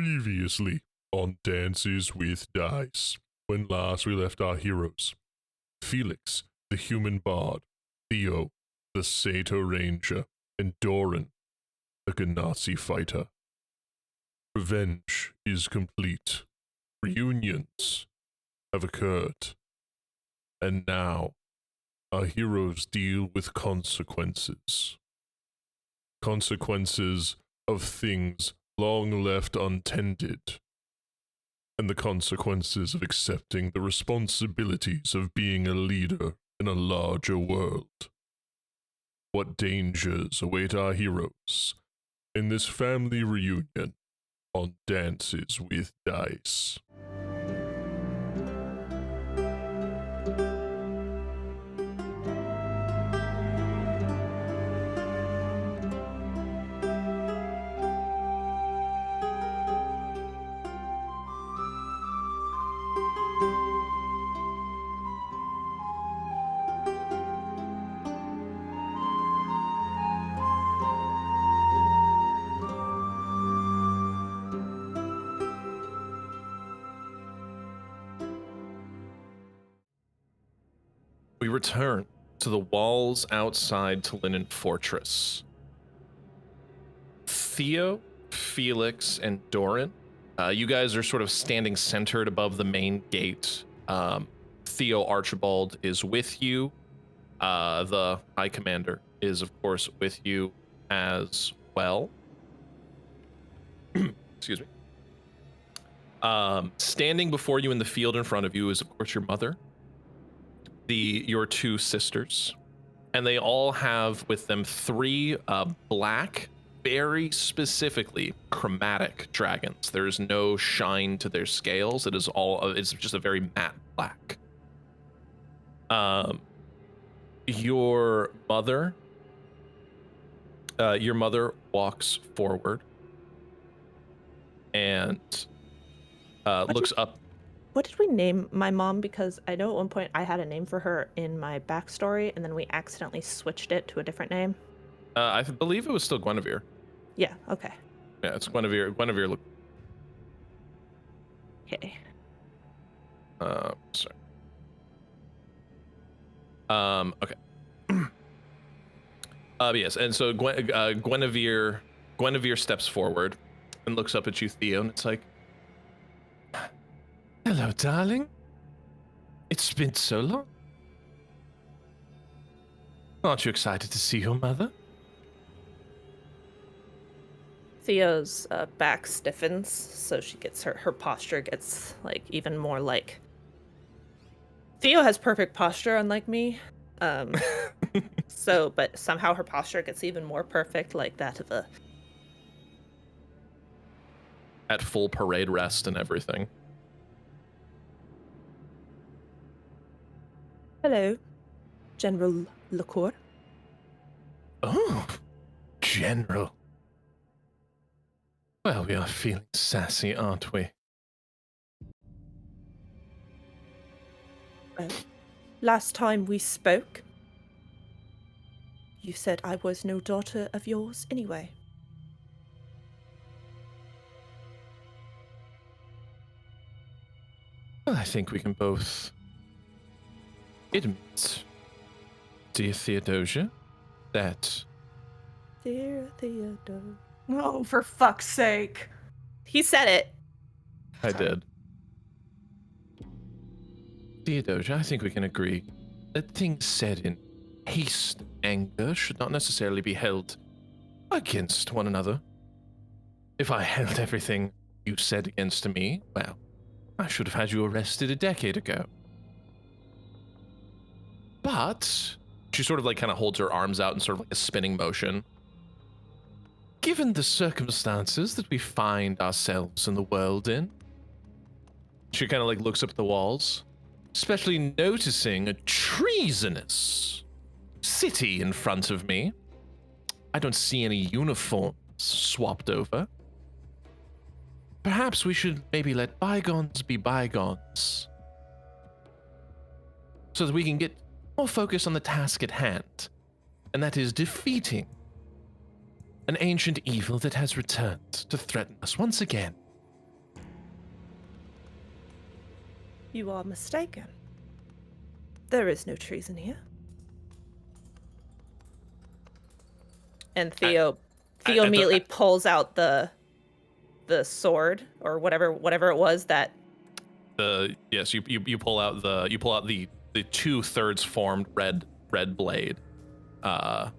Previously on Dances with Dice, when last we left our heroes, Felix, the human bard, Theo, the Sato ranger, and Doran, the Ganassi fighter. Revenge is complete. Reunions have occurred. And now, our heroes deal with consequences. Consequences of things long left untended, and the consequences of accepting the responsibilities of being a leader in a larger world. What dangers await our heroes in this family reunion on Dances with Dice? We return to the walls outside Linen Fortress. Theo, Felix, and Doran, you guys are sort of standing centered above the main gate. Theo Archibald is with you. The High Commander is, of course, with you as well. Excuse me. Standing before you in the field in front of you is, of course, your mother, your two sisters, and they all have with them three black, very specifically chromatic dragons. There is no shine to their scales. It is it's just a very matte black. Your mother walks forward and looks up. What did we name my mom? Because I know at one point I had a name for her in my backstory, and then we accidentally switched it to a different name. I believe it was still Guinevere. Yeah, okay. Yeah, it's Guinevere. Guinevere. Okay. Sorry. Okay. Yes, and so Guinevere steps forward and looks up at you, Theo, and it's like, "Hello, darling. It's been so long. Aren't you excited to see your mother?" Theo's back stiffens, so she gets her posture gets like even more like. Theo has perfect posture, unlike me. But somehow her posture gets even more perfect, like that of a. At full parade rest and everything. Hello, General Lacour. Oh, General. Well, we are feeling sassy, aren't we? Last time we spoke, you said I was no daughter of yours anyway. Well, I think we can both admit, dear Theodosia, that... Dear Theodore. Oh, for fuck's sake. He said it. I did. Theodosia, I think we can agree that things said in haste and anger should not necessarily be held against one another. If I held everything you said against me, well, I should have had you arrested a decade ago. But she sort of like kind of holds her arms out in sort of like a spinning motion. Given the circumstances that we find ourselves in the world in, she kind of like looks up at the walls, especially noticing a treasonous city in front of me. I don't see any uniforms swapped over. Perhaps we should maybe let bygones be bygones, so that we can get more focus on the task at hand, and that is defeating an ancient evil that has returned to threaten us once again. You are mistaken. There is no treason here. And Theo immediately pulls out the sword or whatever it was that. Yes, you pull out the 2/3 formed red blade. I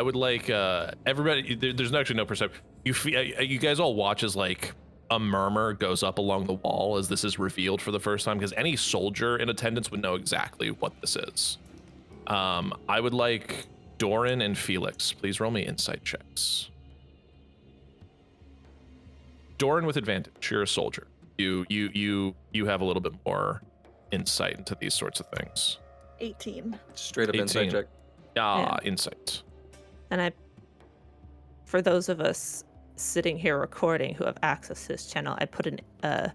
would like everybody. There's actually no perception. You guys all watch as like a murmur goes up along the wall as this is revealed for the first time, because any soldier in attendance would know exactly what this is. I would like Doran and Felix, please roll me insight checks. Doran with advantage. You're a soldier. You have a little bit more insight into these sorts of things. 18. Straight up 18. insight check. Yeah. Insight. And for those of us sitting here recording who have access to this channel, I put a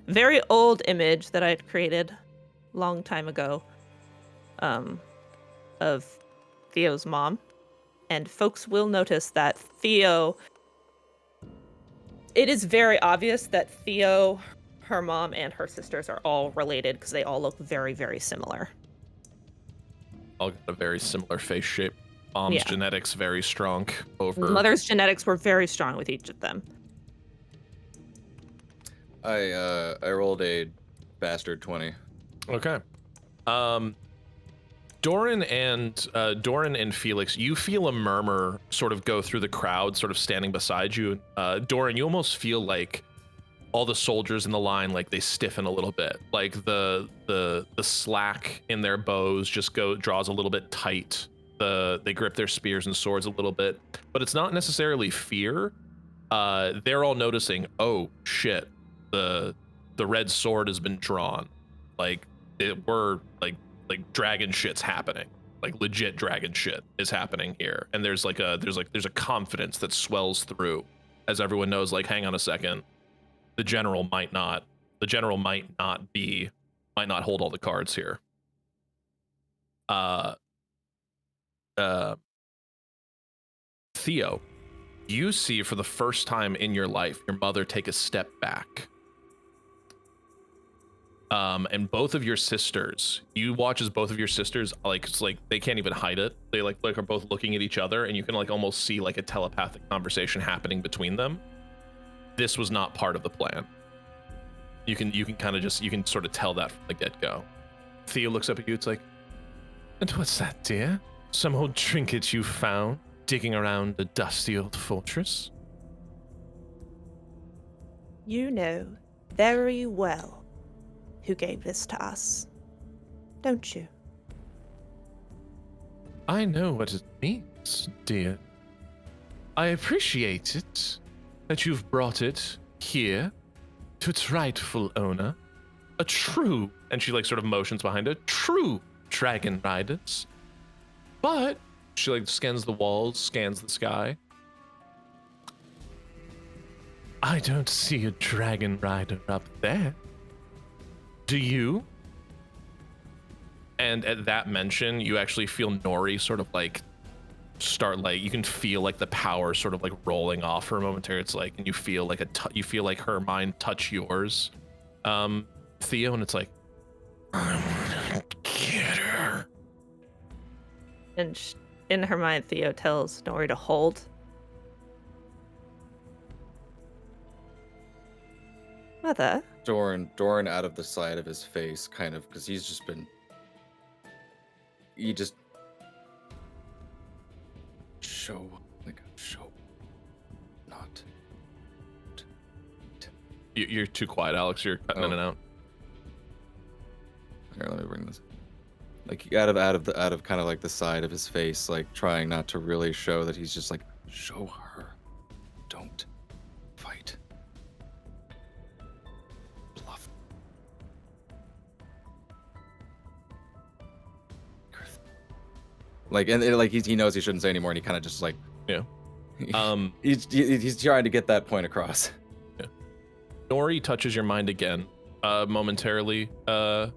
very old image that I had created long time ago of Theo's mom. And folks will notice that it is very obvious that Theo, her mom, and her sisters are all related because they all look very, very similar. All got a very similar face shape. Mom's genetics very strong over. Mother's genetics were very strong with each of them. I rolled a bastard 20. Okay. Doran and Felix, you feel a murmur sort of go through the crowd, sort of standing beside you. Doran, you almost feel like all the soldiers in the line, like they stiffen a little bit, like the slack in their bows just draws a little bit tight. They grip their spears and swords a little bit, but it's not necessarily fear. They're all noticing, oh shit, the red sword has been drawn. Like we're like dragon shit's happening. Like legit dragon shit is happening here. And there's a confidence that swells through as everyone knows, like, hang on a second. The general might not hold all the cards here. Theo, you see for the first time in your life your mother take a step back. And both of your sisters, you watch as both of your sisters, like, it's like they can't even hide it. They like are both looking at each other, and you can like almost see like a telepathic conversation happening between them. This was not part of the plan. You can kind of you can sort of tell that from the get-go. Theo looks up at you. It's like, and what's that, dear? Some old trinket you found digging around a dusty old fortress? You know very well who gave this to us, don't you? I know what it means, dear. I appreciate it that you've brought it here to its rightful owner, a true, and she like sort of motions behind her, true dragon riders. But she like scans the walls, scans the sky. I don't see a dragon rider up there. Do you? And at that mention, you actually feel Nori sort of like start like, you can feel like the power sort of like rolling off for a momentary. It's like, and you feel like you feel like her mind touch yours, Theo, and it's like, I want to get her. And in her mind, Theo tells Nori to hold. Mother? Doran out of the side of his face, kind of, because he just show, not. You're too quiet, Alex. You're cutting in and out. Here, let me bring this. Like out of kind of like the side of his face, like trying not to really show that he's just like, show her, don't fight. Bluff. Like, and like he knows he shouldn't say anymore, and he kind of just like, yeah. He's trying to get that point across. Yeah. Nori touches your mind again, momentarily, Theo,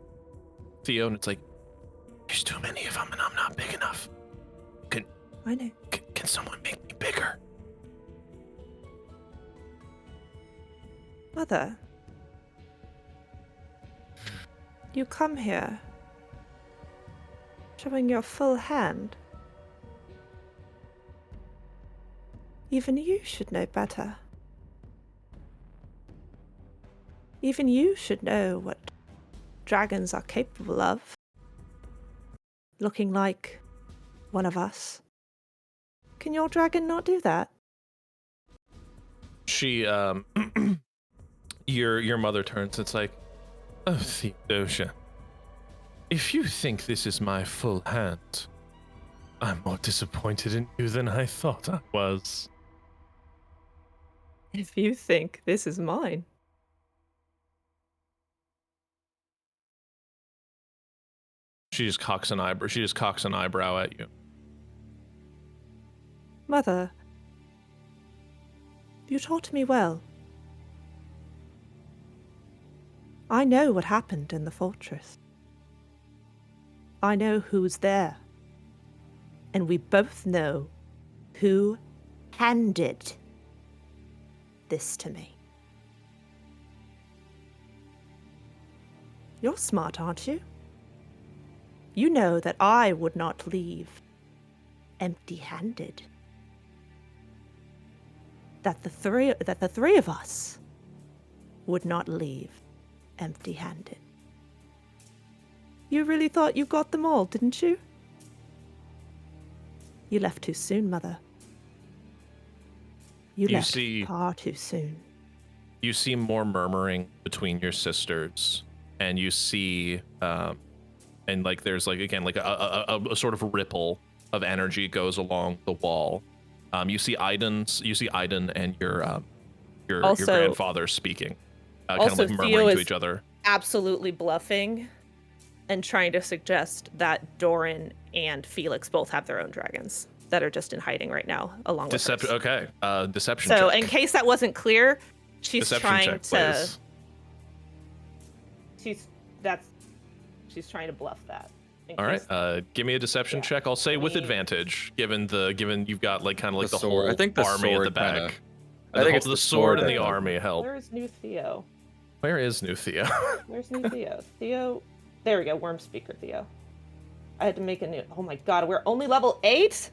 and it's like, there's too many of them, and I'm not big enough. I know. Can someone make me bigger? Mother, You come here showing your full hand. Even you should know better. Even you should know what dragons are capable of. Looking like one of us. Can your dragon not do that? She, your mother turns. It's like, oh, Theodosia, if you think this is my full hand, I'm more disappointed in you than I thought I was. If you think this is mine. She just cocks an eyebrow. She just cocks an eyebrow at you. Mother, you taught me well. I know what happened in the fortress. I know who's there. And we both know who handed this to me. You're smart, aren't you? You know that I would not leave empty-handed. That the three of us would not leave empty-handed. You really thought you got them all, didn't you? You left too soon, Mother. You left far too soon. You see more murmuring between your sisters, and you see, and like there's like again like a sort of ripple of energy goes along the wall. You see Aiden and your grandfather speaking, kind of like murmuring to each other. Absolutely bluffing and trying to suggest that Doran and Felix both have their own dragons that are just in hiding right now, along with hers. Okay, deception. So, check. in case that wasn't clear, she's Deception trying check, to. please. She's trying to bluff that. All right, give me a deception check. I'll say with advantage, given you've got like kind of like the whole I think the army at the sword back. kinda- And I think the it's the sword and sword the that- army help. Where's new Theo? Where is new Theo? Where's new Theo? Theo. There we go. Worm speaker Theo. I had to make a new. Oh my god, we're only level 8.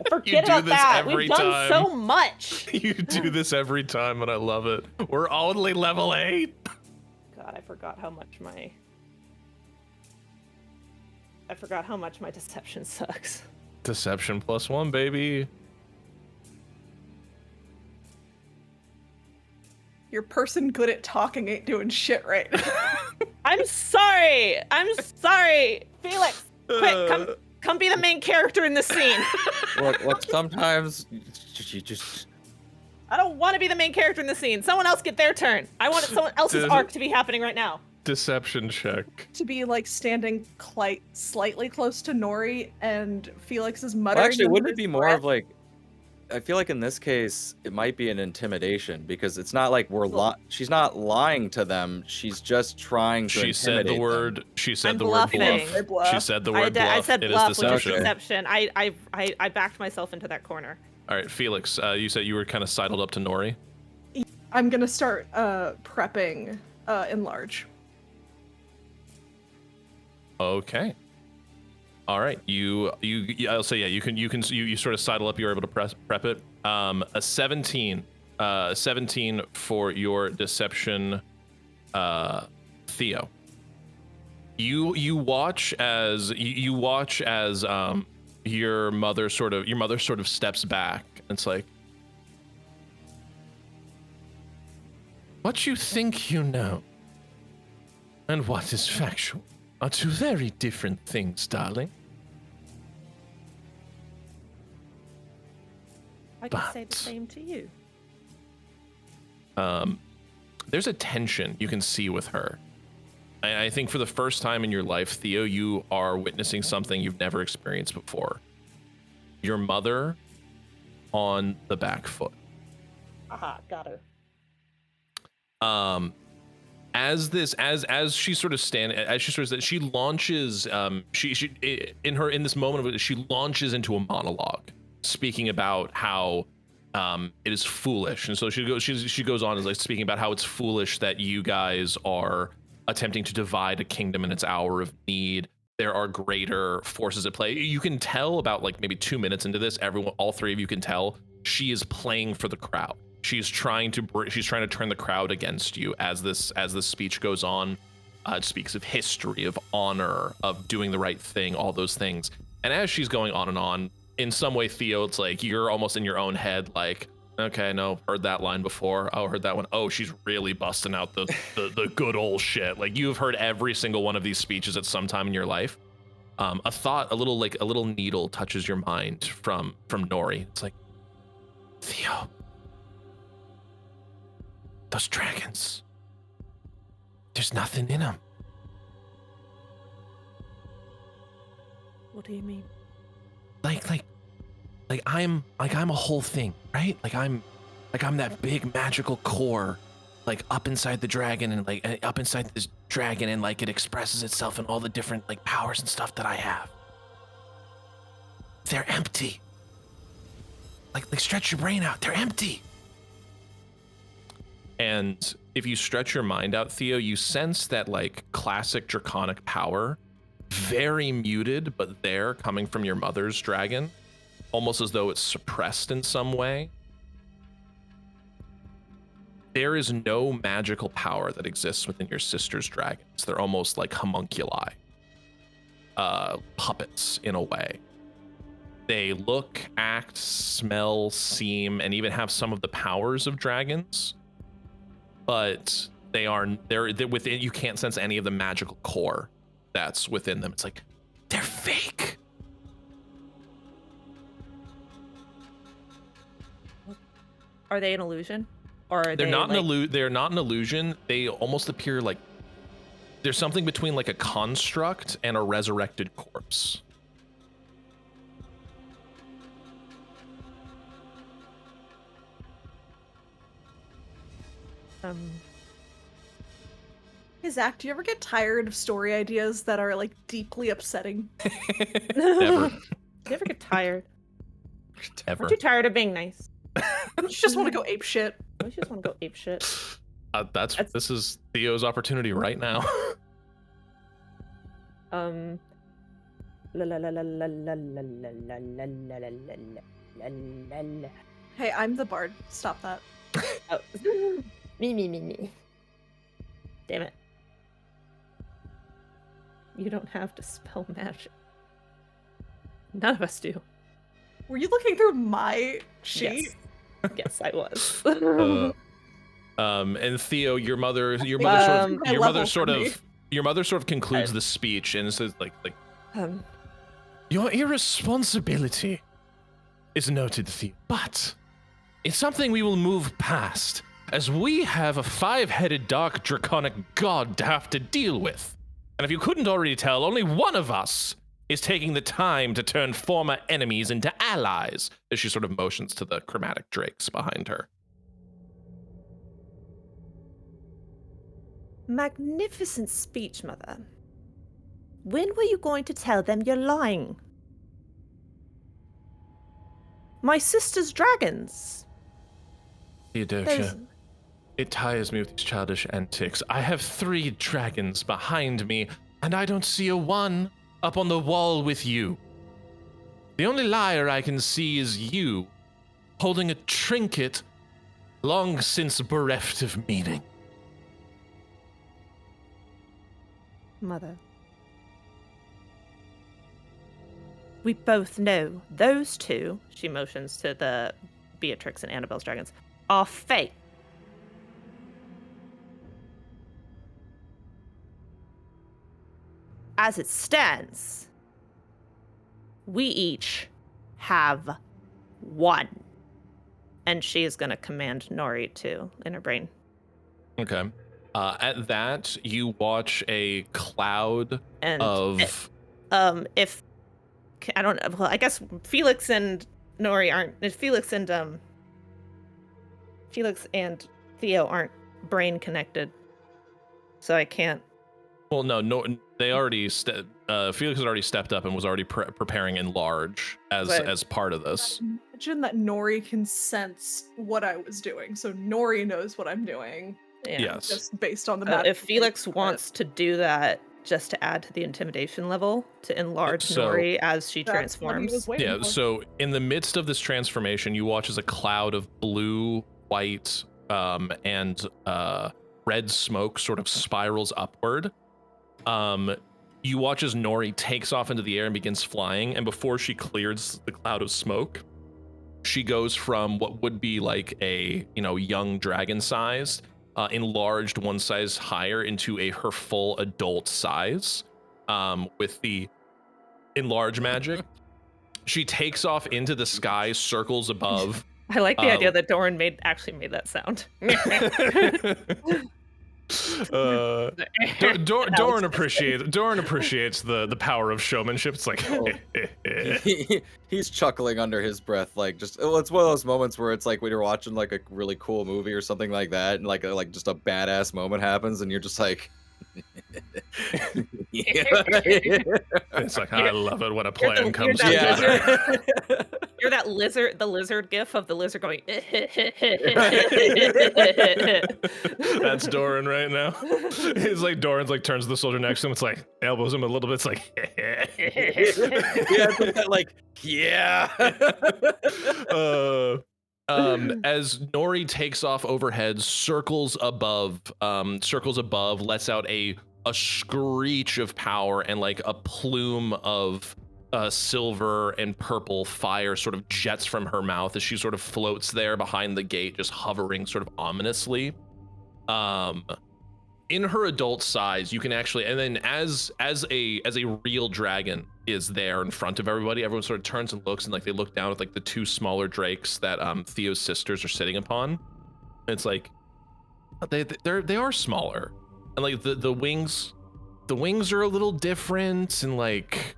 Forget do about this that. every We've done time. so much. You do this every time, and I love it. We're only level 8. God, I forgot how much my deception sucks. Deception +1, baby. Your person good at talking ain't doing shit right now. I'm sorry. Felix, quick, come be the main character in this scene. Look, sometimes you just. I don't want to be the main character in the scene. Someone else get their turn. I want someone else's arc to be happening right now. Deception check. To be like standing slightly close to Nori and Felix is muttering. Well, actually, under wouldn't it his be more breath. of like? I feel like in this case, it might be an intimidation because it's not like she's not lying to them. She's just trying to. She said the word. Them. She said I'm the bluffing. word bluff. She said the word bluff. I said It bluff, is which is deception. deception. I backed myself into that corner. All right, Felix. You said you were kind of sidled up to Nori. I'm gonna start prepping enlarge. Okay. All right. I'll say yeah. You sort of sidle up. You're able to prep it. A 17. 17 for your deception, Theo. You watch as your mother sort of steps back. And it's like, what you think you know, and what is factual, are two very different things, darling. I can say the same to you. There's a tension you can see with her. I think for the first time in your life, Theo, you are witnessing something you've never experienced before. Your mother on the back foot. Aha, got her. As she sort of she launches in this moment of it, she launches into a monologue speaking about how it is foolish. And so she goes on as like speaking about how it's foolish that you guys are attempting to divide a kingdom in its hour of need. There are greater forces at play. You can tell about like maybe 2 minutes into this, all three of you can tell she is playing for the crowd. She's trying to turn the crowd against you as this speech goes on. It speaks of history, of honor, of doing the right thing, all those things. And as she's going on and on, in some way, Theo, it's like you're almost in your own head, like, okay, no, heard that line before. Oh, heard that one. Oh, she's really busting out the good old shit. Like you've heard every single one of these speeches at some time in your life. A little needle touches your mind from Nori. It's like, Theo, those dragons. There's nothing in them. What do you mean? Like I'm a whole thing, right? Like I'm that big magical core, like up inside the dragon and like up inside this dragon, and like it expresses itself in all the different like powers and stuff that I have. They're empty. Like stretch your brain out. They're empty. And if you stretch your mind out, Theo, you sense that like classic draconic power, very muted, but there coming from your mother's dragon, almost as though it's suppressed in some way. There is no magical power that exists within your sister's dragons. They're almost like homunculi, puppets in a way. They look, act, smell, seem, and even have some of the powers of dragons, but they're within. You can't sense any of the magical core that's within them. It's like they're fake. Are they an illusion? Or are They're not like... they're not an illusion. They almost appear like there's something between like a construct and a resurrected corpse. Hey Zach, do you ever get tired of story ideas that are like deeply upsetting? Never. Do you ever get tired? Ever. Aren't you tired of being nice? You just want to go ape shit. Don't you just want to go ape shit? This is Theo's opportunity right now. La la la la la la la la la la la la la. Hey, I'm the bard. Stop that. Oh. Me. Damn it. You don't have to spell magic. None of us do. Were you looking through my sheet? Yes, I was. And Theo, your mother sort of concludes the speech and says like your irresponsibility is noted, Theo, but it's something we will move past, as we have a 5-headed dark draconic god to have to deal with. And if you couldn't already tell, only one of us is taking the time to turn former enemies into allies, as she sort of motions to the chromatic drakes behind her. Magnificent speech, Mother. When were you going to tell them you're lying? My sister's dragons. Theodosia, it tires me with these childish antics. I have 3 dragons behind me, and I don't see a one up on the wall with you. The only liar I can see is you, holding a trinket long since bereft of meaning. Mother. We both know those 2, she motions to the Beatrix and Annabelle's dragons, are fake. As it stands, we each have 1. And she is going to command Nori to in her brain. Okay. At that, you watch a cloud And of... if I don't know, well, I guess Felix and Nori aren't. Felix and Theo aren't brain connected, so I can't. Well, no, they already. Felix has already stepped up and was already preparing enlarge as part of this. Imagine that Nori can sense what I was doing, so Nori knows what I'm doing. Yes. Just based on the map. If Felix wants to do that just to add to the intimidation level, to enlarge So- Nori as she That's what he was transforms. waiting Yeah, for. so in the midst of this transformation, you watch as a cloud of blue, white, and red smoke sort of spirals upward. You watch as Nori takes off into the air and begins flying, and before she clears the cloud of smoke, she goes from what would be like a, young dragon sized, enlarged one size higher into her full adult size, with the enlarge magic. She takes off into the sky, circles above. I like the idea that Doran actually made that sound. Doran appreciates the power of showmanship. It's like He's chuckling under his breath, like it's one of those moments where it's like when you're watching like a really cool movie or something like that, and like just a badass moment happens, and you're just like, it's like I love it when a plan comes you're that together. You're that lizard, the lizard gif of the lizard going. That's Doran right now. He's like Doran's like turns to the soldier next to him. It's like elbows him a little bit. It's like yeah. As Nori takes off overhead, circles above, lets out a screech of power, and like a plume of silver and purple fire sort of jets from her mouth as she sort of floats there behind the gate, just hovering sort of ominously. In her adult size, you can actually, and then as a real dragon is there in front of everybody, everyone sort of turns and looks, and like they look down at like the two smaller drakes that Theo's sisters are sitting upon. And it's like they are smaller, and like the wings are a little different, and like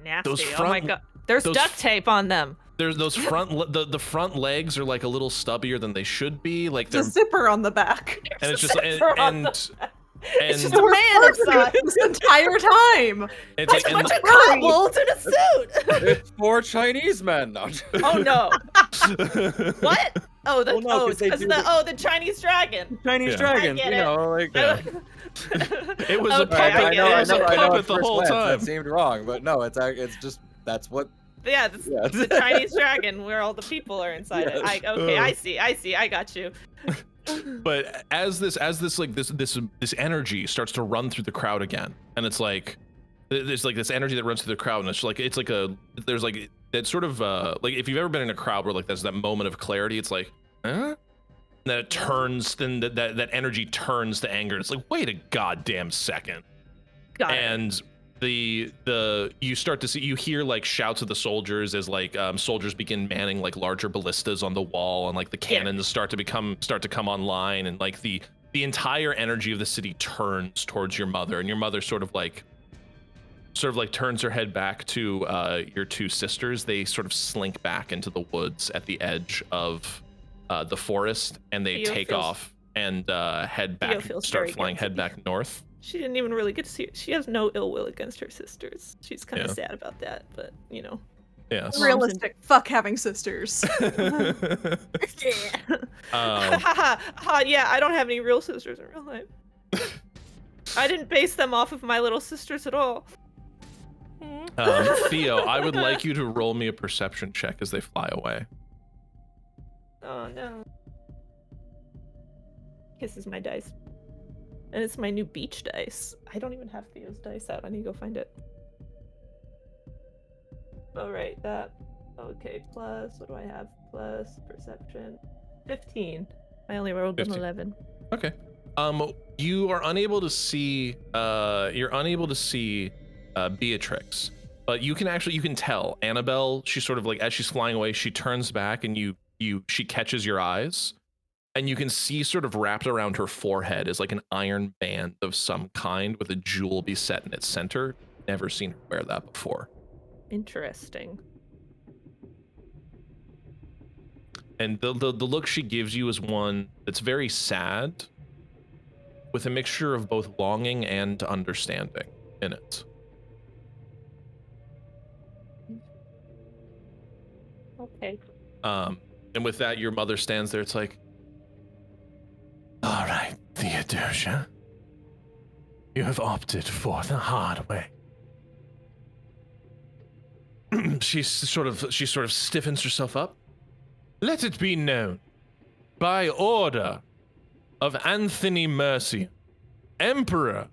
Nasty. those Oh my god. There's those duct tape on them. there's those the front legs are like a little stubbier than they should be. Like There's they're a zipper on the back. and it's just It's just and a man inside. This entire time. it's like A and bunch of kobolds in a suit. It's for Chinese men. No. Oh no. What? Oh, Well, no, it's 'cause they because do the Chinese dragon. Chinese Yeah. dragons, I get you it. know, like. Yeah. It was a Okay, puppet. I get it. It was a I know puppet at the first whole glance time. That seemed wrong, but no, it's just that's what. Yeah, Yeah. it's the Chinese dragon where all the people are inside it. Yes. I see. I got you. But as this energy starts to run through the crowd again, and it's like there's like this energy that runs through the crowd, and there's like that sort of like if you've ever been in a crowd where like there's that moment of clarity, it's like, huh? And then it turns, then that energy turns to anger. It's like, wait a goddamn second. Got it. And you start to see, you hear like shouts of the soldiers as like soldiers begin manning like larger ballistas on the wall, and like the cannons start to come online, and like the entire energy of the city turns towards your mother, and your mother sort of like turns her head back to your two sisters. They sort of slink back into the woods at the edge of the forest, and they Theo take feels- off and head Theo back, feels start very flying, head guilty. back north. She didn't even really get to see it. She has no ill will against her sisters. She's kind of Yeah. sad about that, but you know. Yeah. Mom's Realistic. Fuck having sisters. Yeah. Yeah, I don't have any real sisters in real life. I didn't base them off of my little sisters at all. Theo, I would like you to roll me a perception check as they fly away. Oh no. Kisses my dice. And it's my new beach dice. I don't even have Theo's dice out. I need to go find it. All right, that. Okay, plus, what do I have? Plus perception. 15. I only rolled an 15. 11. Okay. You are unable to see. Beatrix, but you can tell Annabelle. She's sort of like, as she's flying away, she turns back, and she catches your eyes, and you can see sort of wrapped around her forehead is like an iron band of some kind with a jewel beset in its center. Never seen her wear that before. Interesting. And the look she gives you is one that's very sad, with a mixture of both longing and understanding in it. Okay. And with that, your mother stands there. It's like, all right, Theodosia, you have opted for the hard way. She sort of stiffens herself up. Let it be known, by order of Anthony Mercia, Emperor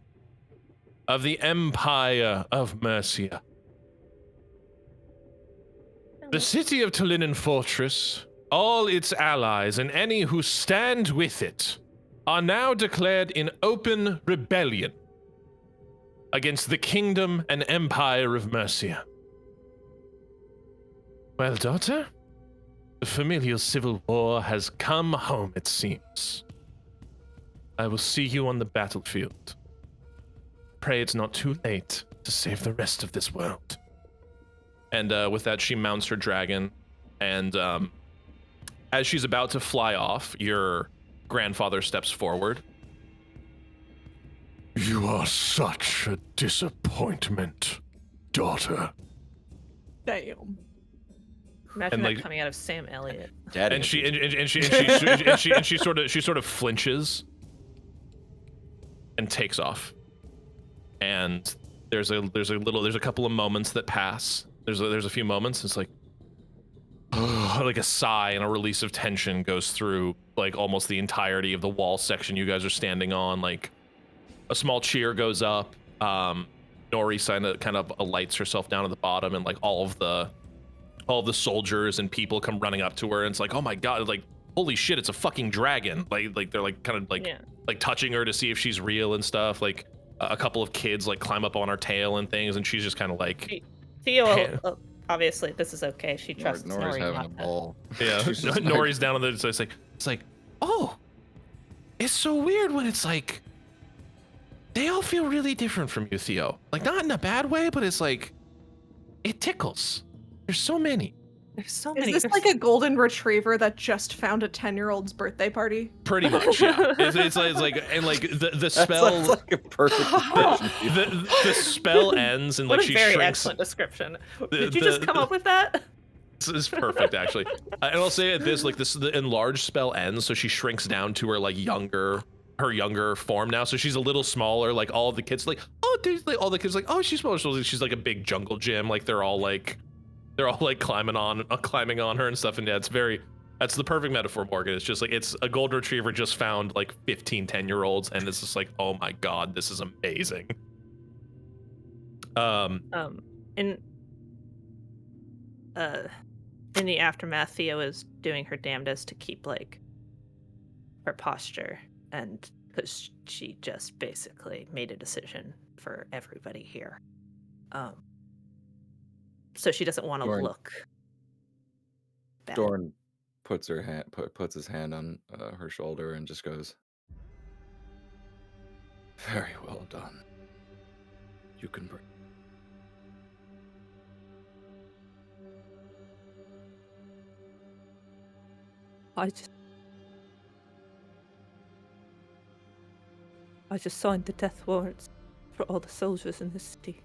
of the Empire of Mercia, the city of Tolinen Fortress, all its allies, and any who stand with it, are now declared in open rebellion against the kingdom and empire of Mercia. Well, daughter, the familial civil war has come home, it seems. I will see you on the battlefield. Pray it's not too late to save the rest of this world. And with that, she mounts her dragon, and as she's about to fly off, your grandfather steps forward. You are such a disappointment, daughter. Damn. Imagine And, that like- coming out of Sam Elliott. Daddy. And she sort of flinches and takes off. And there's a couple of moments that pass. There's a few moments. It's like like a sigh and a release of tension goes through like almost the entirety of the wall section you guys are standing on. Like a small cheer goes up. Nori kind of alights herself down at the bottom, and like all of the soldiers and people come running up to her, and it's like, oh my god, like holy shit, it's a fucking dragon. Like they're like kind of like Yeah. like touching her to see if she's real and stuff. Like a couple of kids like climb up on her tail and things, and she's just kind of like, Theo, obviously, this is okay. She trusts Nori's Nori. having a not to- ball. yeah. She's just like- Nori's down on the. So it's like, oh, it's so weird when it's like they all feel really different from you, Theo. Like not in a bad way, but it's like it tickles. There's so many. There's so Is many. this like a golden retriever that just found a 10-year-old's birthday party? Pretty much, yeah. It's like and like the That spell. sounds like a perfect description. The spell ends and like what a she very shrinks. excellent description. The- Did you just the- come up with that? This is perfect, actually. And I'll say it this: like the enlarged spell ends, so she shrinks down to her like younger form now. So she's a little smaller. Like all of the kids, like oh, there's like all the kids, like oh, she's smaller. So she's like a big jungle gym. Like they're all like climbing on her and stuff. And yeah, that's the perfect metaphor, Morgan. It's just like it's a golden retriever just found like 15 10-year-olds, and it's just like, oh my god, this is amazing. In the aftermath, Theo is doing her damnedest to keep like her posture, and because she just basically made a decision for everybody here, so she doesn't want to Dorn. look bad. Dorn puts his hand on her shoulder and just goes, "Very well done. You can bring." I just signed the death warrants for all the soldiers in the city.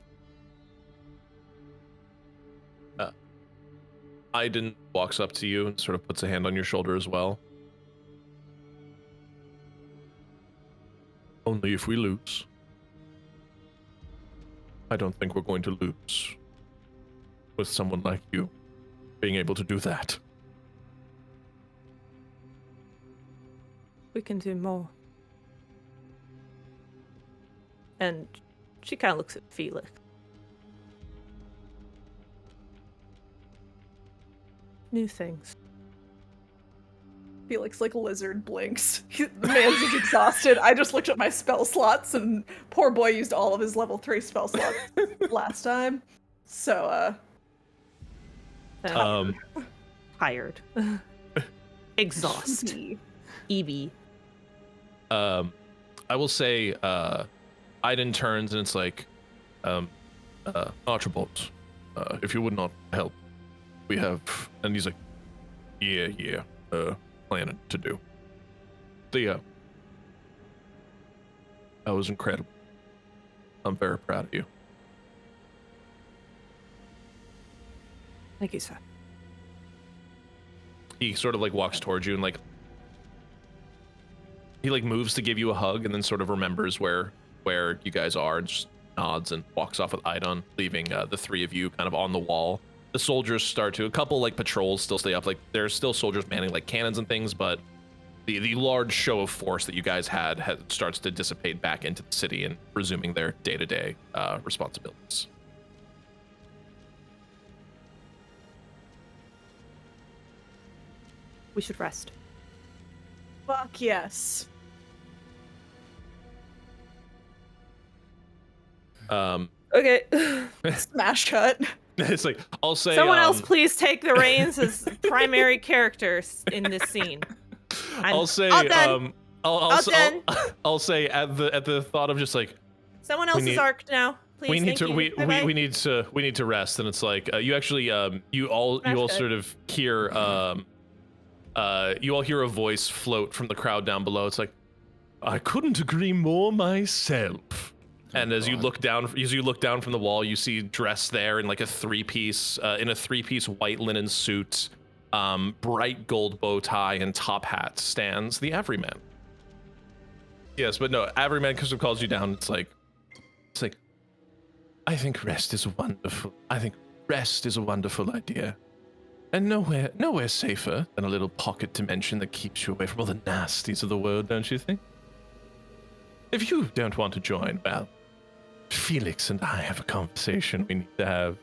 Aiden walks up to you and sort of puts a hand on your shoulder as well. Only if we lose. I don't think we're going to lose with someone like you being able to do that. We can do more. And she kind of looks at Felix. New things. Felix like lizard blinks. The man's just exhausted. I just looked at my spell slots, and poor boy used all of his level 3 spell slots last time. So Tired. Exhaust. Evie. I will say, Aiden turns and it's like, Archibald, if you would not help, we have, and he's like, yeah, planning to do. Theo, that was incredible. I'm very proud of you. Thank you, sir. He sort of like walks towards you and like he like moves to give you a hug and then sort of remembers where you guys are and just nods and walks off with Idon, leaving the three of you kind of on the wall. The soldiers start to, a couple like patrols still stay up, like there's still soldiers manning like cannons and things, but the large show of force that you guys had starts to dissipate back into the city and resuming their day-to-day responsibilities. We should rest. Fuck yes. Okay. Smash cut. It's like, I'll say Someone else please take the reins as primary characters in this scene. I'll say all done. I'll say at the thought of just like Someone else's arc now. Please. we need thank to you. we need to rest, and it's like you actually you all sort of hear you all hear a voice float from the crowd down below. It's like, I couldn't agree more myself. And as you look down from the wall, you see dressed there in like a three-piece white linen suit, bright gold bow tie and top hat stands the Everyman. Yes, but no, Everyman calls you down. It's like, I think rest is wonderful. I think rest is a wonderful idea. And nowhere safer than a little pocket dimension that keeps you away from all the nasties of the world, don't you think? If you don't want to join, well, Felix and I have a conversation we need to have.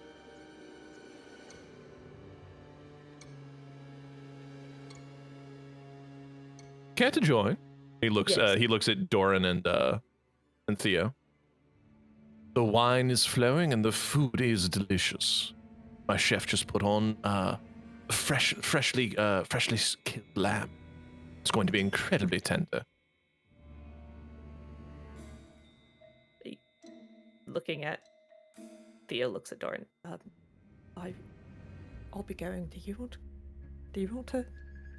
Care to join? He looks at Doran and Theo. The wine is flowing and the food is delicious. My chef just put on freshly killed lamb. It's going to be incredibly tender. Looking at Theo looks at Doran. I'll be going. Do you want to?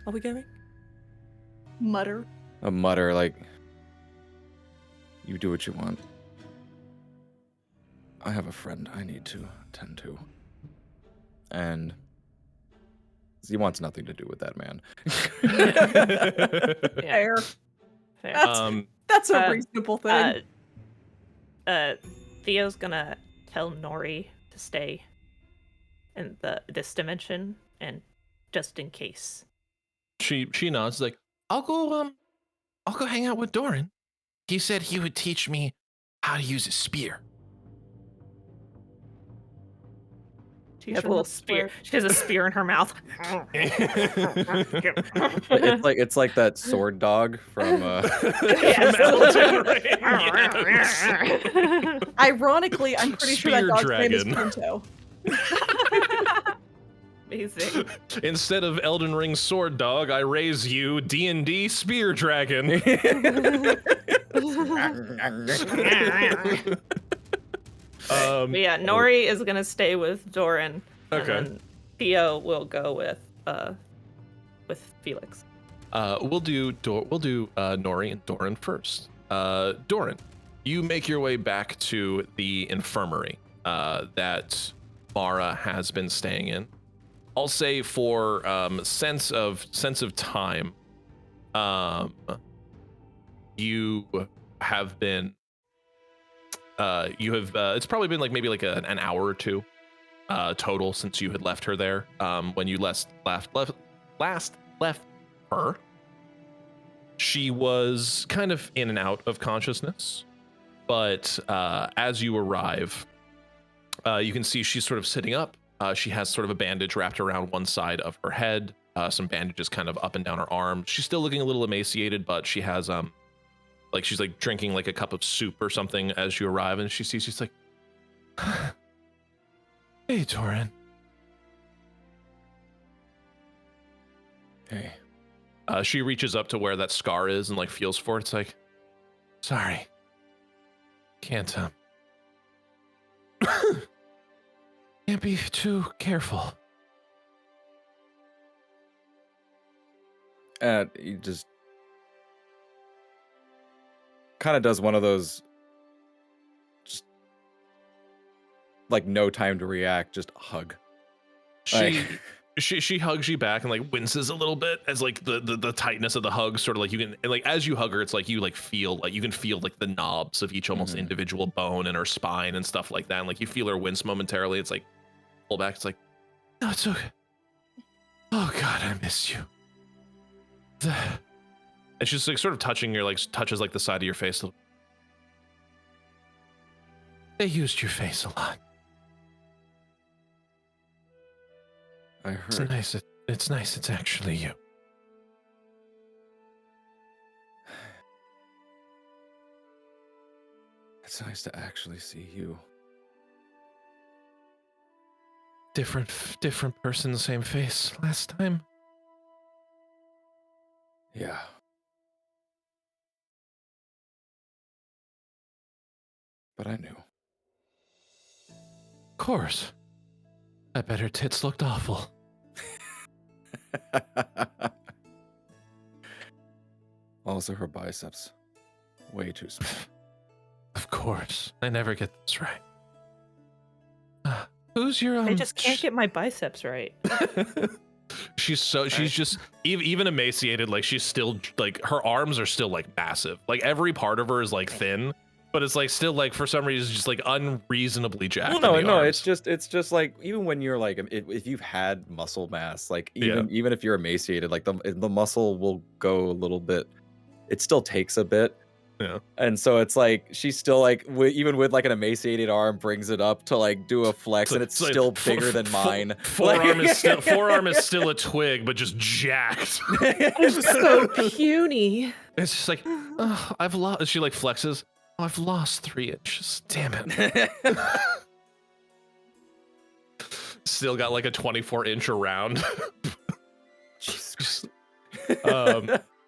Are we going? Mutter. A mutter like, you do what you want. I have a friend I need to attend to. And he wants nothing to do with that man. Fair. Fair. That's a reasonable thing. Theo's gonna tell Nori to stay in this dimension, and just in case. She nods like, I'll go hang out with Doran. He said he would teach me how to use a spear. She has a little spear. She has a spear in her mouth. It's like that sword dog from Ironically, I'm pretty sure that Spear dog's dragon. name is Pinto. Amazing. Instead of Elden Ring sword dog, I raise you D&D spear dragon. But yeah, Nori is gonna stay with Doran. Okay. And then Theo will go with Felix. We'll do Nori and Doran first. Doran, you make your way back to the infirmary that Mara has been staying in. I'll say for sense of time, you have been it's probably been like maybe like an hour or two total since you had left her there when you last left her. She was kind of in and out of consciousness, but as you arrive, you can see she's sort of sitting up. She has sort of a bandage wrapped around one side of her head, some bandages kind of up and down her arm. She's still looking a little emaciated, but she has like she's like drinking like a cup of soup or something as you arrive, and she's like, hey, Doran. Hey. She reaches up to where that scar is and like feels for it. It's like, sorry. Can't can't be too careful. He just kind of does one of those, just like no time to react, just hug. She she hugs you back and like winces a little bit as like the tightness of the hug sort of like you can, and like as you hug her, it's like you like feel like you can feel like the knobs of each almost individual bone in her spine and stuff like that, and like you feel her wince momentarily. It's like pull back. It's like, no, it's okay. Oh God, I missed you. And she's like sort of touching your like touches like the side of your face. They used your face a lot. I heard. It's nice. It's nice. It's actually you. It's nice to actually see you. Different person, same face last time. Yeah. But I knew. Of course. I bet her tits looked awful. Also, her biceps. Way too small. Of course. I never get this right. Who's your I just can't get my biceps right. she's just even emaciated, like she's still like her arms are still like massive. Like every part of her is like thin, but it's like still like for some reason just like unreasonably jacked. Well, no, arms. it's just like even when you're like if you've had muscle mass, like even if you're emaciated, like the muscle will go a little bit. It still takes a bit. Yeah. And so it's like she's still like even with like an emaciated arm brings it up to like do a flex, and it's still bigger than mine. Forearm is still a twig, but just jacked. It's so puny. It's just like, oh, I've lost. She like flexes. Oh, I've lost 3 inches. Damn it. Still got like a 24-inch around. Jesus.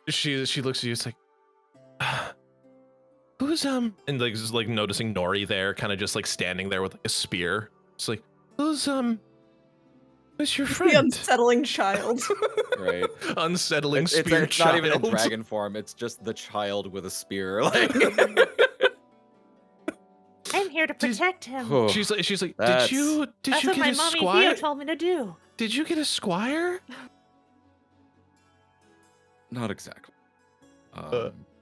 She looks at you. It's like, who's and like just like noticing Nori there, kind of just like standing there with like a spear. It's like, who's your The friend? unsettling child. Right. Unsettling It's spear not child. even in dragon form. It's just the child with a spear. Like I'm here to protect him. Oh, She's like, did That's- you That's get what my a mommy squire? Theo told me to do. Did you get a squire? not exactly.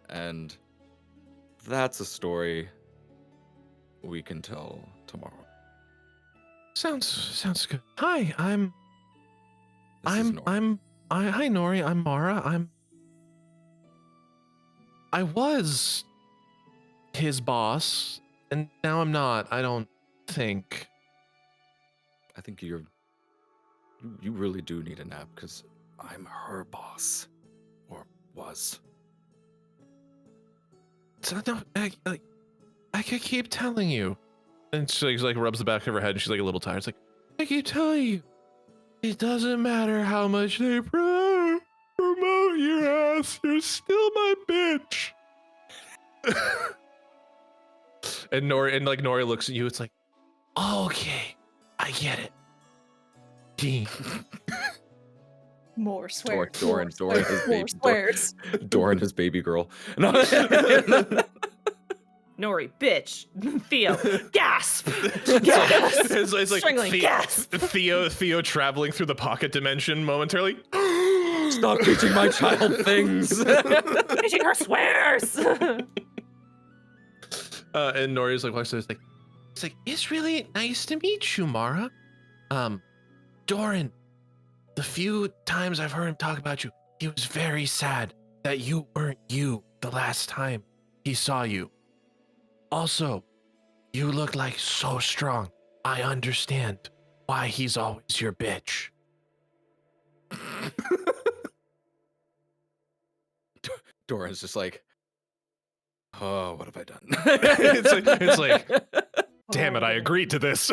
And that's a story we can tell tomorrow. Sounds good. Hi, This is Nora. hi Nori, I'm Mara. I was his boss, and now I'm not. I don't think. I think you really do need a nap because I'm her boss, or was. So, no, I could keep telling you. And she like rubs the back of her head, and she's like a little tired. It's like, I keep telling you, it doesn't matter how much they promote your ass, you're still my bitch. And Nori looks at you. It's like, okay, I get it. Dean. More swears. Doran, more swears. Doran, his baby girl. No. Nori, bitch. Theo, gasp. It's like Strangling, gasp. Theo traveling through the pocket dimension momentarily. Stop teaching my child things. Teaching her swears. And Nori's like, watch this. It's like, it's really nice to meet you, Mara. Doran, the few times I've heard him talk about you, he was very sad that you weren't you the last time he saw you. Also, you look like so strong. I understand why he's always your bitch. Doran's just like, oh, what have I done? it's like, damn it, I agreed to this.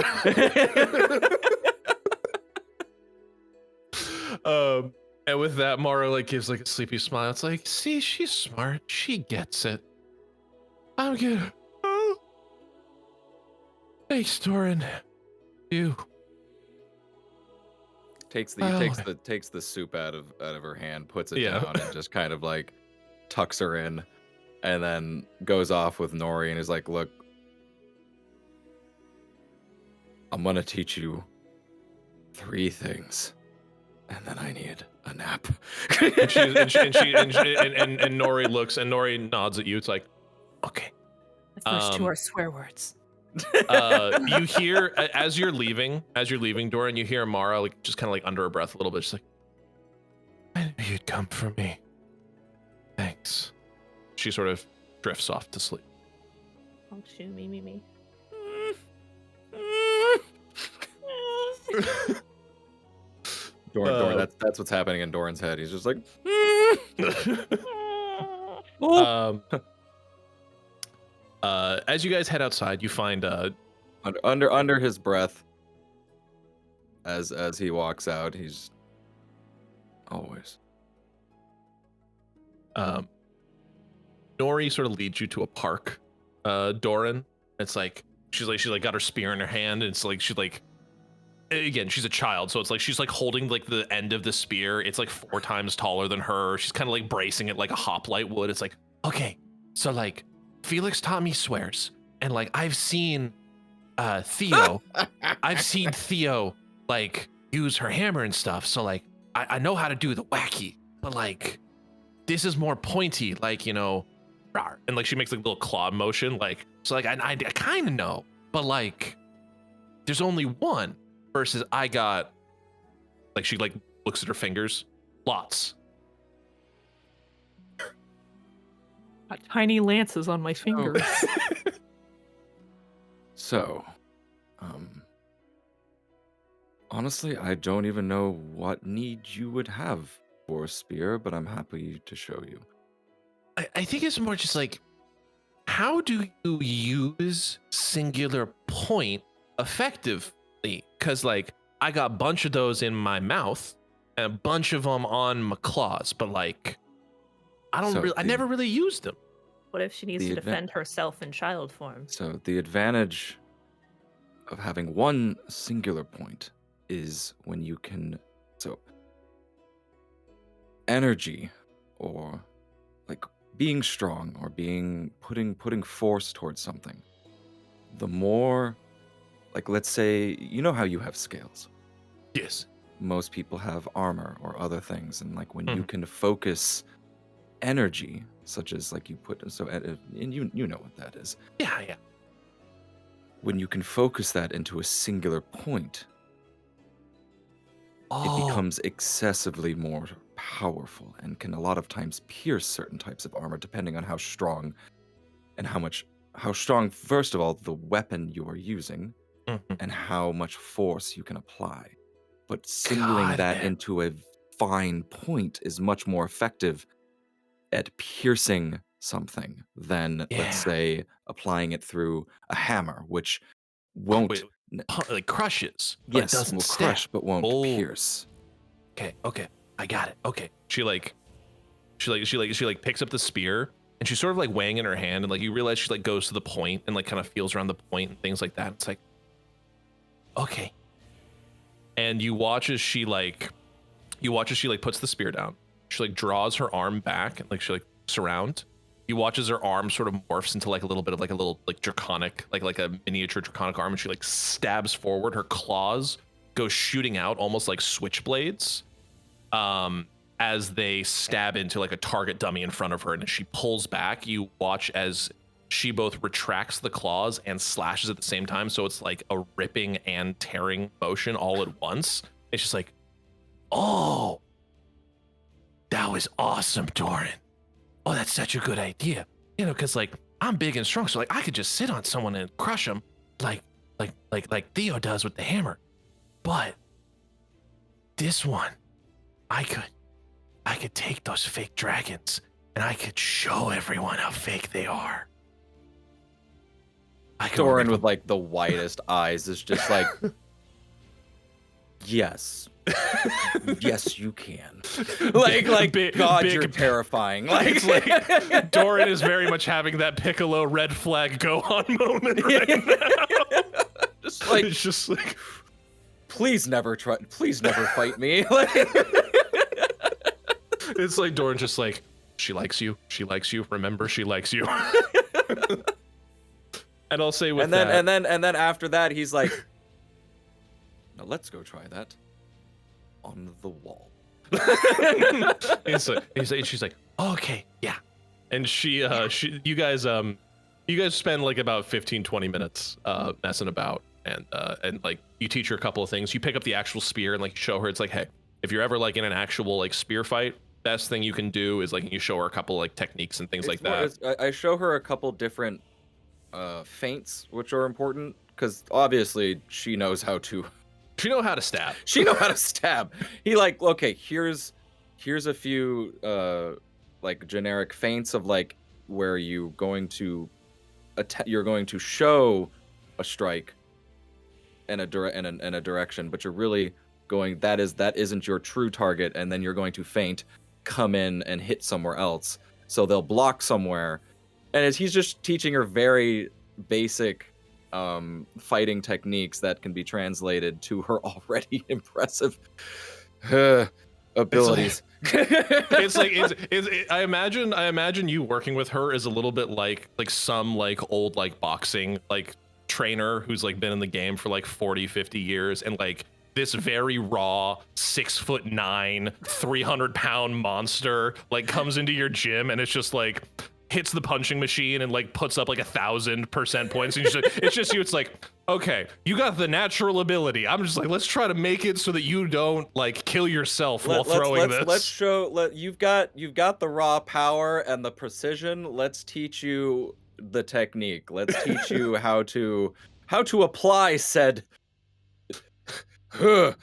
And with that, Mara like gives like a sleepy smile. It's like, see, she's smart. She gets it. I'm good. Oh. Thanks, Doran. You. takes the soup out of her hand, puts it Yeah. down, and just kind of like tucks her in, and then goes off with Nori and is like, look, I'm gonna teach you 3 things. And then I need a nap. And Nori looks, and Nori nods at you. It's like, okay. The first two are swear words. You hear as you're leaving, Doran, you hear Mara like just kind of like under her breath a little bit, just like, I knew you'd come for me. Thanks. She sort of drifts off to sleep. Oh, shoot, me. Doran, that's what's happening in Doran's head. He's just like, as you guys head outside, you find under his breath. As he walks out, he's always. Nori sort of leads you to a park. Doran, it's like she's like got her spear in her hand, and it's like she's like, again, she's a child, so it's like she's like holding like the end of the spear. It's like 4 times taller than her. She's kind of like bracing it like a hoplite would. It's like, okay, so like Felix taught me swears, and like I've seen Theo like use her hammer and stuff, so like I know how to do the wacky, but like this is more pointy, like, you know, rawr. And like she makes like a little claw motion, like, so like I kind of know, but like there's only one versus I got, like, she like looks at her fingers, lots. Got tiny lances on my fingers. So, honestly, I don't even know what need you would have for a spear, but I'm happy to show you. I think it's more just like, how do you use singular point effectively? Because like I got a bunch of those in my mouth and a bunch of them on my claws, but like I never really used them. What if she needs to defend herself in child form? So the advantage of having one singular point is when you can, so energy or like being strong or being putting force towards something. The more, like, let's say, you know how you have scales. Yes. Most people have armor or other things, and like when you can focus energy, such as like you put, so and you know what that is. Yeah. When you can focus that into a singular point, it becomes excessively more powerful and can a lot of times pierce certain types of armor depending on how strong and how strong, first of all, the weapon you are using and how much force you can apply. But singling that into a fine point is much more effective at piercing something than, let's say, applying it through a hammer, which won't like crushes. Yes, but doesn't will stab. crush but won't pierce. Okay, I got it. Okay, she picks up the spear and she's sort of like weighing in her hand, and like you realize she like goes to the point and like kind of feels around the point and things like that. It's like, okay. And you watch as she puts the spear down. She like draws her arm back and like she like surround. You watch as her arm sort of morphs into like a little bit of like a little like draconic, like a miniature draconic arm, and she like stabs forward. Her claws go shooting out almost like switchblades as they stab into like a target dummy in front of her. And as she pulls back, you watch as she both retracts the claws and slashes at the same time. So it's like a ripping and tearing motion all at once. It's just like, oh, that was awesome, Doran. Oh, that's such a good idea. You know, because like I'm big and strong, so like I could just sit on someone and crush them like Theo does with the hammer. But this one, I could take those fake dragons and I could show everyone how fake they are. Doran with like the widest eyes is just like, yes. Yes, you can. Like God, you're terrifying. Like, it's like Doran is very much having that Piccolo red flag go on moment right now. Just like, it's just like, please never fight me. Like, it's like Doran just like, she likes you. Remember, she likes you. And I'll say with that. And then after that, he's like, now let's go try that. on the wall. She's like, okay, yeah. And you guys spend like about 15-20 minutes messing about, and like you teach her a couple of things. You pick up the actual spear and like show her. It's like, hey, if you're ever like in an actual like spear fight, best thing you can do is like you show her a couple like techniques and things like that. I show her a couple different feints, which are important because obviously she knows how to. She know how to stab. She know how to stab. He like, okay, here's a few like generic feints of like where you're going to show a strike in a direction, but you're really going that isn't your true target, and then you're going to feint, come in and hit somewhere else. So they'll block somewhere. And as he's just teaching her very basic fighting techniques that can be translated to her already impressive abilities. I imagine you working with her is a little bit like some like old like boxing like trainer who's like been in the game for like 40-50 years, and like this very raw 6'9", 300-pound monster like comes into your gym and it's just like hits the punching machine and like puts up like 1,000% points, and it's just you. It's like, okay, you got the natural ability. I'm just like, let's try to make it so that you don't like kill yourself while throwing this. Let's show. You've got the raw power and the precision. Let's teach you the technique. Let's teach you how to apply said. I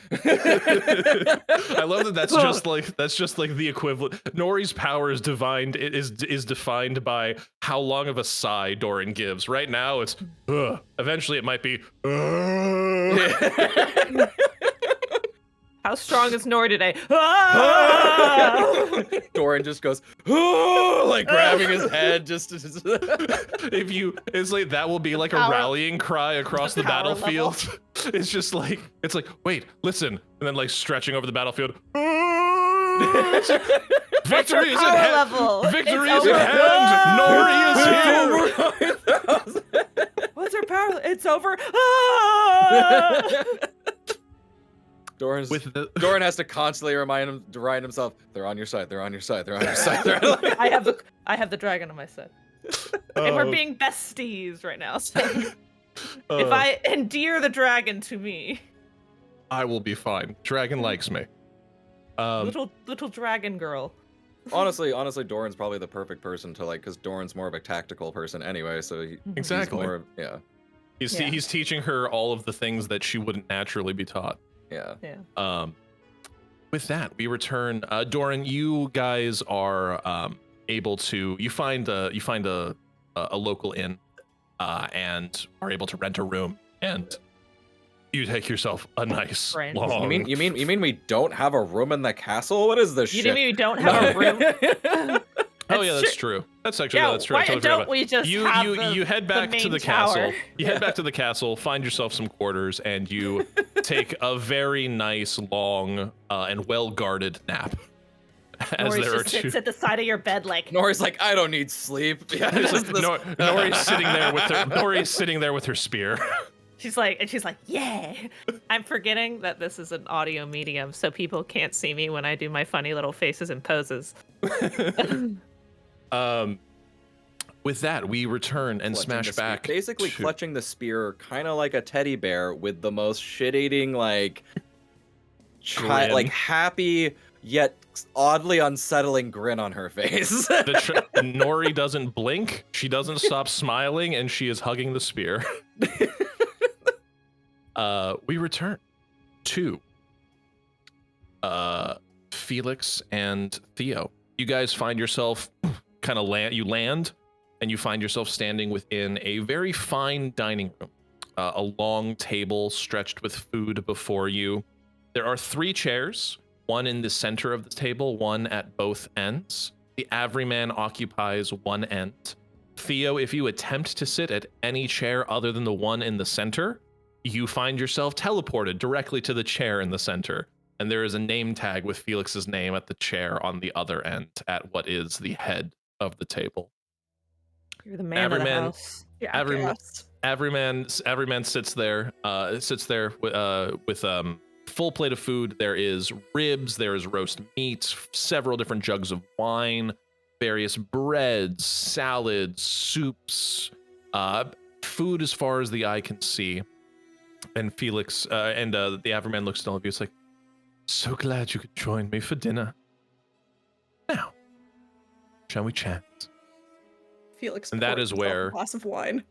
love that. That's just like the equivalent. Nori's power is defined by how long of a sigh Doran gives. Right now, it's eventually it might be. How strong is Nori today? Doran just goes, like grabbing his head. It's like that will be like a rallying cry across the battlefield. It's just like wait, listen, and then like stretching over the battlefield. Victory is at hand. Victory is at hand. Nori is here. What's her power? It's over. Doran has to constantly remind himself, they're on your side, they're on your side, they're on your side. I have the dragon on my side. And we're being besties right now. So if I endear the dragon to me, I will be fine. Dragon likes me. Little dragon girl. Honestly, Doran's probably the perfect person to like, because Doran's more of a tactical person anyway. So exactly. He's He's teaching her all of the things that she wouldn't naturally be taught. Yeah. With that, we return. Doran, you guys are able to. You find a local inn, and are able to rent a room, and you take yourself a nice long. You mean we don't have a room in the castle? What is this shit? You mean we don't have a room? Oh yeah, that's true. That's actually that's true. Why don't we just you head back to the castle. You head back to the castle, find yourself some quarters, and you take a very nice, long, and well-guarded nap. As Nori there are just sits at the side of your bed like. Nori's like, I don't need sleep. Yeah, Nori's sitting there with her spear. She's like, yeah. I'm forgetting that this is an audio medium, so people can't see me when I do my funny little faces and poses. With that, we return and smash back. Basically, clutching the spear, kind of like a teddy bear, with the most shit-eating, like happy yet oddly unsettling grin on her face. Nori doesn't blink. She doesn't stop smiling, and she is hugging the spear. We return to Felix and Theo. You guys find yourself you land, and you find yourself standing within a very fine dining room. A long table stretched with food before you. There are 3 chairs, one in the center of the table, one at both ends. The Averyman occupies one end. Theo, if you attempt to sit at any chair other than the one in the center, you find yourself teleported directly to the chair in the center. And there is a name tag with Felix's name at the chair on the other end at what is the head of the table. You're the man of the house. Averyman sits there with full plate of food. There is ribs, there is roast meat, several different jugs of wine, various breads, salads, soups, food as far as the eye can see. And Felix and the Averman looks at all of you. It's like, so glad you could join me for dinner. Now, shall we chat? Felix And that pours is himself where- a glass of wine.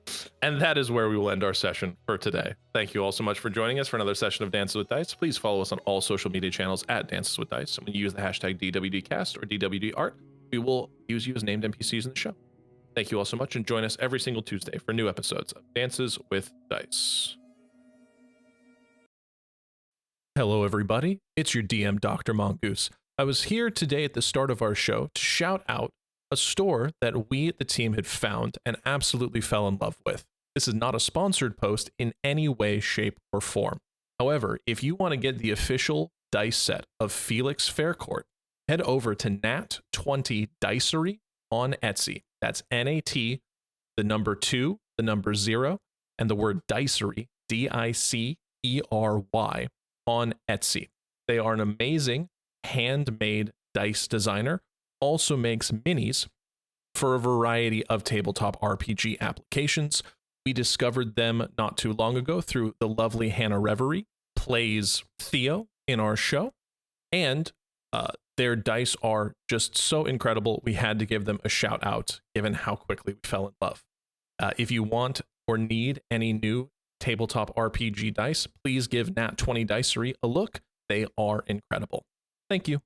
And that is where we will end our session for today. Thank you all so much for joining us for another session of Dances with Dice. Please follow us on all social media channels at Dances with Dice. And when you use the hashtag DWDcast or DWDart, we will use you as named NPCs in the show. Thank you all so much, and join us every single Tuesday for new episodes of Dances with Dice. Hello, everybody. It's your DM, Dr. Mongoose. I was here today at the start of our show to shout out a store that we at the team had found and absolutely fell in love with. This is not a sponsored post in any way, shape, or form. However, if you want to get the official dice set of Felix Faircourt, head over to Nat20 Dicery on Etsy. That's NAT, the number 2, the number 0, and the word Dicery, DICERY, on Etsy. They are an amazing handmade dice designer. Also makes minis for a variety of tabletop RPG applications. We discovered them not too long ago through the lovely Hannah Reverie, plays Theo in our show, and their dice are just so incredible. We had to give them a shout out given how quickly we fell in love. If you want or need any new tabletop RPG dice, please give Nat20 Dicery a look. They are incredible. Thank you.